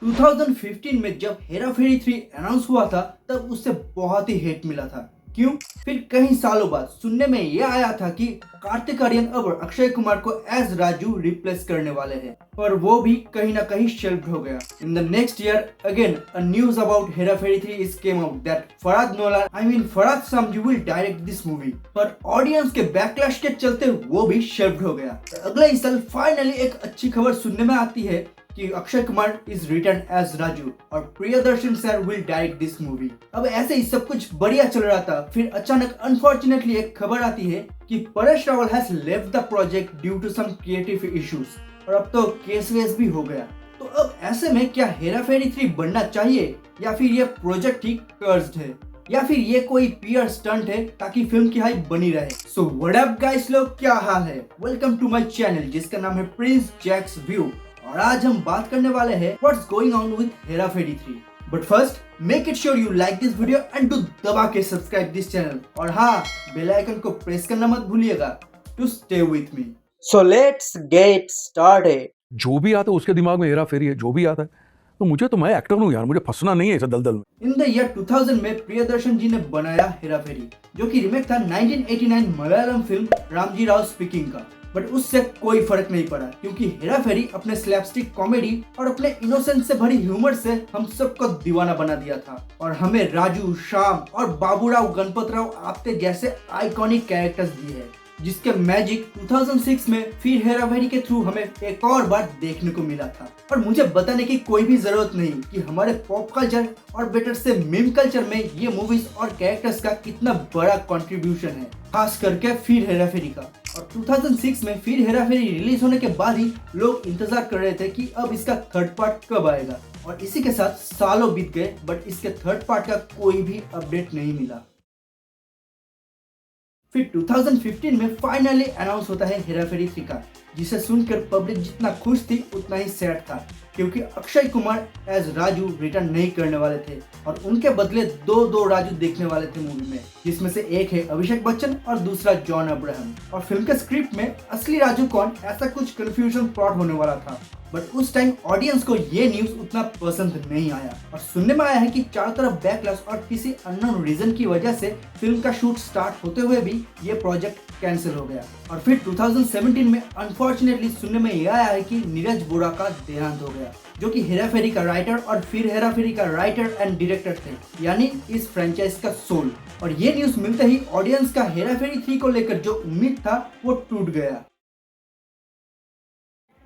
2015 में जब हेरा फेरी 3 अनाउंस हुआ था तब उससे बहुत ही हेट मिला था। क्यों? फिर कई सालों बाद सुनने में यह आया था कि कार्तिक आर्यन अब अक्षय कुमार को एज राजू रिप्लेस करने वाले हैं, पर वो भी कहीं ना कहीं शेल्फ्ड हो गया। In the next year again a news about Hera Pheri 3 is came out that Farhad Samji will direct this movie, पर ऑडियंस के बैकलैश के चलते वो भी शेल्फ्ड हो गया। अगले साल फाइनली एक अच्छी खबर सुनने में आती है कि Akshay Kumar is return as Raju और Priyadarshan sir will direct this movie. अब ऐसे ही सब कुछ बढ़िया चल रहा था, फिर अचानक अनफॉर्चुनेटली एक खबर आती है कि Paresh Rawal has left the project due to some creative issues और अब तो केस वेस भी हो गया। तो अब ऐसे में क्या हेरा फेरी 3 बनना चाहिए या फिर ये प्रोजेक्ट ही कर्स्ड है या फिर ये कोई पीआर स्टंट है ताकि फिल्म की हाइप बनी रहे। सो व्हाट अप गाइस, लोग क्या हाल है? वेलकम टू माय चैनल जिसका नाम है प्रिंस जैक्स व्यू और आज हम बात करने वाले हैं what's going on with Hera Pheri 3। But first make it sure you like this video and do दबा के सब्सक्राइब दिस चैनल और हाँ, बेल आइकन को प्रेस करना मत भूलिएगा to stay with me. So let's get started. जो भी आता है उसके दिमाग में हेरा फेरी है, जो भी आता है। तो मैं एक्टर हूँ यार, मुझे फंसना नहीं है ऐसा दलदल में। इन द ईयर 2000 में प्रियदर्शन जी ने बनाया हेरा फेरी, जो कि रीमेक था 1989 मलयालम फिल्म रामजी राव स्पीकिंग का। बट उससे कोई फर्क नहीं पड़ा क्योंकि हेरा फेरी अपने स्लैपस्टिक कॉमेडी और अपने इनोसेंस से भरी ह्यूमर से हम सबको दीवाना बना दिया था और हमें राजू, श्याम और बाबूराव गणपतराव आपते जैसे आइकॉनिक कैरेक्टर्स दिए हैं, जिसके मैजिक 2006 में फिर हेरा फेरी के थ्रू हमें एक और बार देखने को मिला था। और मुझे बताने की कोई भी जरूरत नहीं कि हमारे पॉप कल्चर और बेटर से मीम कल्चर में ये मूवीज और कैरेक्टर्स का कितना बड़ा कंट्रीब्यूशन है, खास करके फिर हेरा फेरी का। और 2006 में फिर हेरा फेरी रिलीज होने के बाद ही लोग इंतजार कर रहे थे कि अब इसका थर्ड पार्ट कब आएगा, और इसी के साथ सालों बीत गए बट इसके थर्ड पार्ट का कोई भी अपडेट नहीं मिला। फिर 2015 में फाइनली अनाउंस होता है हेरा फेरी 3 का, जिसे सुनकर पब्लिक जितना खुश थी उतना ही सैड था क्योंकि अक्षय कुमार एज राजू रिटर्न नहीं करने वाले थे और उनके बदले दो राजू देखने वाले थे मूवी में, जिसमें से एक है अभिषेक बच्चन और दूसरा जॉन अब्राहम। और फिल्म के स्क्रिप्ट में असली राजू कौन, ऐसा कुछ कंफ्यूजन प्लॉट होने वाला था। बट उस टाइम ऑडियंस को ये न्यूज उतना पसंद नहीं आया और सुनने में आया है कि चारों तरफ बैकलैश और किसी अननोन रीजन की वजह से फिल्म का शूट स्टार्ट होते हुए भी ये प्रोजेक्ट कैंसिल हो गया। और फिर 2017 में अनफॉर्चुनेटली सुनने में यह आया है कि नीरज बोरा का देहांत हो गया, जो कि हेरा फेरी का राइटर और फिर हेरा फेरी का राइटर एंड डायरेक्टर थे, यानी इस फ्रेंचाइज का सोल। और ये न्यूज मिलते ही ऑडियंस का हेरा फेरी 3 को लेकर जो उम्मीद था वो टूट गया।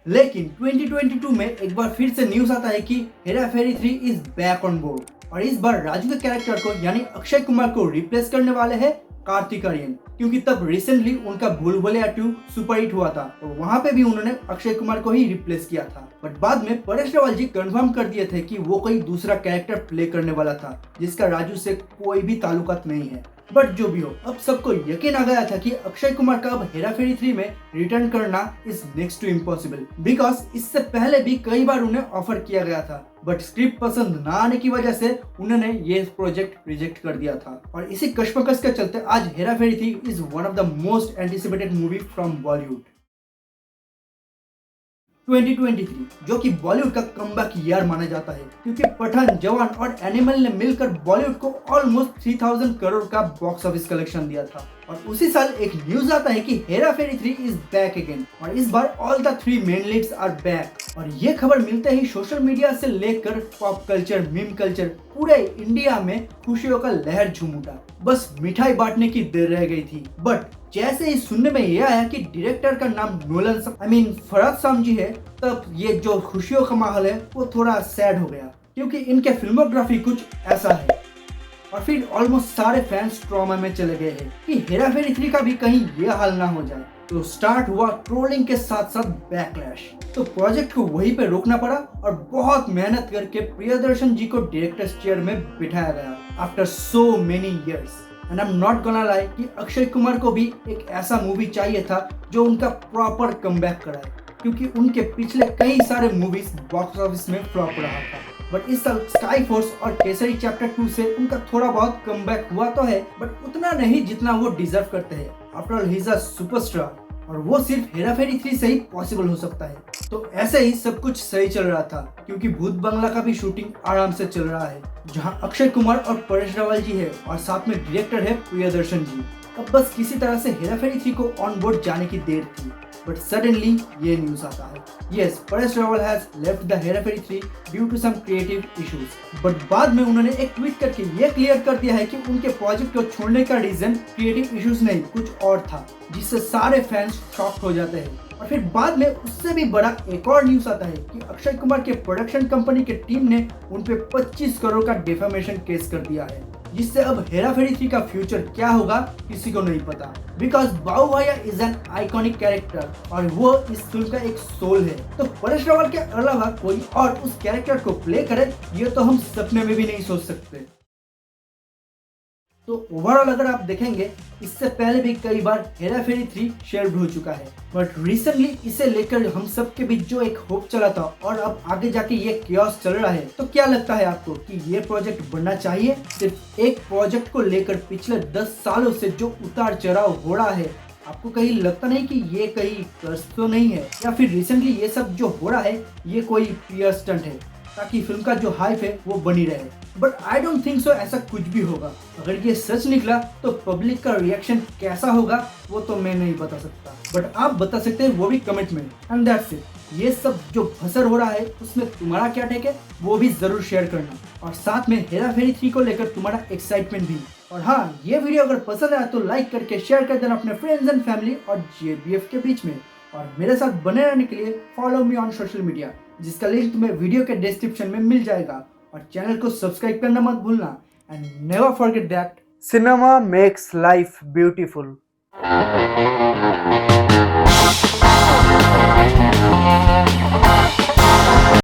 लेकिन 2022 में एक बार फिर से न्यूज आता है कि Hera Pheri 3 is back on board और इस बार राजू के कैरेक्टर को यानी अक्षय कुमार को रिप्लेस करने वाले हैं कार्तिक आर्यन, क्योंकि तब रिसेंटली उनका भूल भुलैया 2 सुपर हिट हुआ था और वहां पे भी उन्होंने अक्षय कुमार को ही रिप्लेस किया था। बट बाद में परेश रावल जी कंफर्म कर दिए थे कि वो कोई दूसरा कैरेक्टर प्ले करने वाला था जिसका राजू से कोई भी ताल्लुकात नहीं है। बट जो भी हो, अब सबको यकीन आ गया था कि अक्षय कुमार का अब हेरा फेरी 3 में रिटर्न करना is next to impossible, because इससे पहले भी कई बार उन्हें ऑफर किया गया था बट स्क्रिप्ट पसंद ना आने की वजह से उन्होंने ये प्रोजेक्ट रिजेक्ट कर दिया था। और इसी कश्मकश के चलते आज Hera Pheri 3 is one of the most anticipated movie from Bollywood. 2023 जो कि बॉलीवुड का कमबैक ईयर माना जाता है क्योंकि पठान, जवान और एनिमल ने मिलकर बॉलीवुड को ऑलमोस्ट 3000 करोड़ का बॉक्स ऑफिस कलेक्शन दिया था। और उसी साल एक न्यूज आता है कि Hera Pheri 3 is back again और इस बार all the 3 main leads are back. और ये खबर मिलते ही सोशल मीडिया से लेकर पॉप कल्चर, मीम कल्चर, पूरे इंडिया में खुशियों का लहर झूम उठा। बस मिठाई बांटने की देर रह गई थी। बट जैसे ही सुनने में यह आया कि डायरेक्टर का नाम फरहाद सामजी है, तब ये जो खुशियों का माहौल है वो थोड़ा सैड हो गया क्योंकि इनके फिल्मोग्राफी कुछ ऐसा है। और फिर ऑलमोस्ट सारे फैंस ट्रॉमा में चले गए हैं कि हेरा फेरी 3 का भी कहीं ये हाल ना हो जाए। तो स्टार्ट हुआ ट्रोलिंग के साथ साथ बैकलैश। तो प्रोजेक्ट को वहीं पे रोकना पड़ा और बहुत मेहनत करके प्रियदर्शन जी को डायरेक्टर्स चेयर में बिठाया गया after so many years. And I am not gonna lie कि अक्षय कुमार को भी एक ऐसा मूवी चाहिए था जो उनका प्रॉपर कमबैक कराए, क्योंकि उनके पिछले कई सारे मूवीज बॉक्स ऑफिस में फ्लॉप रहा था। बट इस साल स्काई फोर्स और केसरी चैप्टर 2 से उनका थोड़ा बहुत कमबैक हुआ तो है, बट उतना नहीं जितना वो डिजर्व करते हैं। After all he is a superstar और वो सिर्फ हेरा फेरी 3 से ही पॉसिबल हो सकता है। तो ऐसे ही सब कुछ सही चल रहा था क्योंकि भूत बंगला का भी शूटिंग आराम से चल रहा है, जहां अक्षय कुमार और परेश रावल जी है और साथ में डायरेक्टर है प्रियदर्शन जी। अब बस किसी तरह से हेरा फेरी 3 को ऑन बोर्ड जाने की देर थी, बट सडनली ये न्यूज आता है, yes, Paresh Rawal has left the Hera Pheri 3 due to some creative issues. But बाद में उन्होंने एक ट्वीट करके ये क्लियर कर दिया है कि उनके प्रोजेक्ट को छोड़ने का रीजन क्रिएटिव इश्यूज नहीं कुछ और था, जिससे सारे फैंस शॉक्ड हो जाते हैं। और फिर बाद में उससे भी बड़ा एक और न्यूज आता है कि अक्षय कुमार के प्रोडक्शन कंपनी के टीम ने उन पे 25 करोड़ का डिफेमेशन केस कर दिया है, जिससे अब हेरा फेरी 3 का फ्यूचर क्या होगा किसी को नहीं पता। बिकॉज बाबू भैया इज एन आइकॉनिक कैरेक्टर और वो इस फिल्म का एक सोल है, तो परेश रावल के अलावा कोई और उस कैरेक्टर को प्ले करे ये तो हम सपने में भी नहीं सोच सकते। तो ओवरऑल अगर आप देखेंगे, इससे पहले भी कई बार हेरा फेरी 3 शेल्व्ड हो चुका है, बट रिसेंटली इसे लेकर हम सबके बीच जो एक होप चला था और अब आगे जाके ये कियोस चल रहा है, तो क्या लगता है आपको कि ये प्रोजेक्ट बनना चाहिए? सिर्फ एक प्रोजेक्ट को लेकर पिछले 10 सालों से जो उतार चढ़ाव हो रहा है, आपको कहीं लगता नहीं कि ये कहीं कर्ज तो नहीं है, या फिर रिसेंटली ये सब जो हो रहा है ये कोई पीआर स्टंट है ताकि फिल्म का जो हाइप है वो बनी रहे? But I don't think so ऐसा कुछ भी होगा। अगर ये सच निकला तो पब्लिक का रिएक्शन कैसा होगा वो तो मैं नहीं बता सकता, बट आप बता सकते हैं वो भी कमेंट में। And that's it. ये सब जो फसर हो रहा है उसमें तुम्हारा क्या टेक है वो भी जरूर शेयर करना, और साथ में हेरा फेरी 3 को लेकर तुम्हारा एक्साइटमेंट भी। और हाँ, ये वीडियो अगर पसंद आया तो लाइक करके शेयर कर देना अपने फ्रेंड्स एंड फैमिली और JBF के बीच में। और मेरे साथ बने रहने के लिए follow me on social media, जिसका लिंक तुम्हें वीडियो के डिस्क्रिप्शन में मिल जाएगा। और चैनल को सब्सक्राइब करना मत भूलना। And never forget that cinema makes life beautiful.